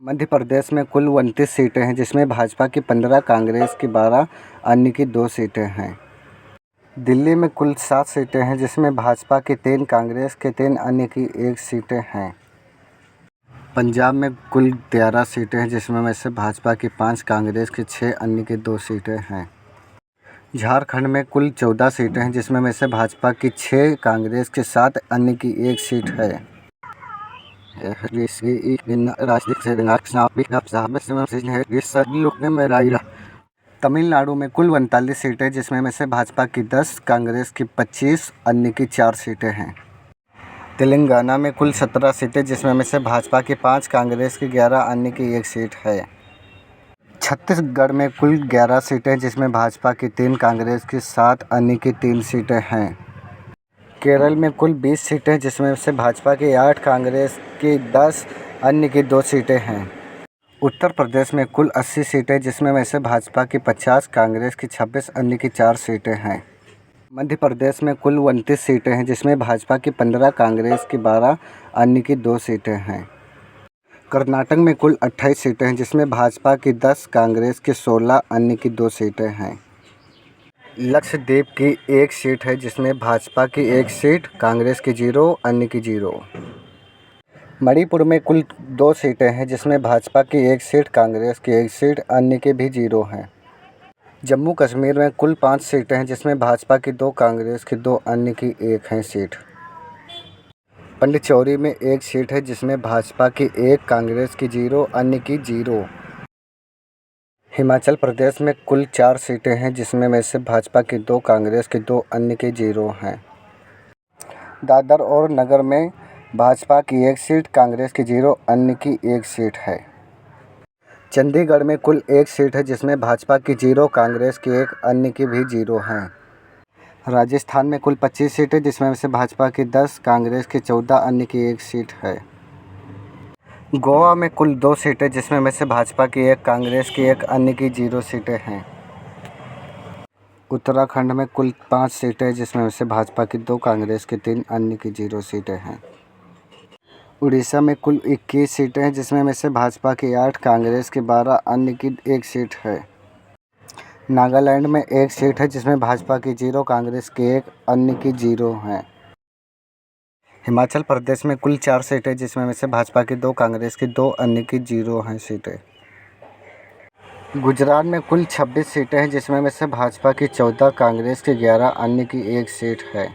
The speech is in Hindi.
मध्य प्रदेश में कुल 29 सीटें हैं, जिसमें भाजपा की 15, कांग्रेस की 12, अन्य की 2 सीटें हैं। दिल्ली में कुल 7 सीटें हैं, जिसमें भाजपा की 3, कांग्रेस की 3, अन्य की 1 सीटें हैं। पंजाब में कुल 13 सीटें हैं, जिसमें से भाजपा की 5, कांग्रेस की 6, अन्य की 2 सीटें हैं। झारखंड में कुल 14 सीटें हैं, जिसमें से भाजपा की 6, कांग्रेस की 7, अन्य की 1 सीट है। तमिलनाडु में कुल 39 सीटें, जिसमें से भाजपा की 10, कांग्रेस की 25, अन्य की 4 सीटें हैं। तेलंगाना में कुल 17 सीटें, जिसमें से भाजपा की 5, कांग्रेस की 11, अन्य की 1 सीट है। छत्तीसगढ़ में कुल 11 सीटें, जिसमें भाजपा की 3, कांग्रेस की 7, अन्य की 3 सीटें हैं। केरल में कुल 20 सीटें, जिसमें से भाजपा की 8, कांग्रेस की 10, अन्य की 2 सीटें हैं। उत्तर प्रदेश में कुल 80 सीटें, जिसमें से भाजपा की 50, कांग्रेस की 26, अन्य की 4 सीटें हैं। मध्य प्रदेश में कुल 29 सीटें हैं, जिसमें भाजपा की 15, कांग्रेस की 12, अन्य की 2 सीटें हैं। कर्नाटक में कुल 28 सीटें हैं, जिसमें भाजपा की 10, कांग्रेस की 16, अन्य की 2 सीटें हैं। लक्षद्वीप की 1 सीट है, जिसमें भाजपा की 1 सीट, कांग्रेस की 0, अन्य की 0। मणिपुर में कुल 2 सीटें हैं, जिसमें भाजपा की 1 सीट, कांग्रेस की 1 सीट, अन्य के भी 0 हैं। जम्मू कश्मीर में कुल 5 सीटें हैं, जिसमें भाजपा की 2, कांग्रेस की 2, अन्य की 1 है सीट। पंडिचौरी में 1 सीट है, जिसमें भाजपा की 1, कांग्रेस की 0, अन्य की 0। हिमाचल प्रदेश में कुल 4 सीटें हैं, जिसमें से भाजपा की 2, कांग्रेस की 2, अन्य की 0 हैं। दादर और नगर में भाजपा की 1 सीट, कांग्रेस की 0, अन्य की 1 सीट है। चंडीगढ़ में कुल 1 सीट है, जिसमें भाजपा की 0, कांग्रेस की 1, अन्य की भी 0 हैं। राजस्थान में कुल 25 सीटें, जिसमें से भाजपा की 10, कांग्रेस की 14, अन्य की 1 सीट है। गोवा में कुल 2 सीटें, जिसमें से भाजपा की 1, कांग्रेस की 1, अन्य की 0 सीटें हैं। उत्तराखंड में कुल 5 सीटें, जिसमें से भाजपा की 2, कांग्रेस की 3, अन्य की 0 सीटें हैं। उड़ीसा में कुल 21 सीटें हैं, जिसमें से भाजपा की 8, कांग्रेस की 12, अन्य की 1 सीट है। नागालैंड में 1 सीट है, जिसमें भाजपा की 0, कांग्रेस की 1, अन्य की 0 है। हिमाचल प्रदेश में कुल 4 सीटें, जिसमें से भाजपा की 2, कांग्रेस की 2, अन्य की 0 हैं सीटें। गुजरात में कुल 26 सीटें हैं, जिसमें से भाजपा की 14, कांग्रेस की 11, अन्य की 1 सीट है।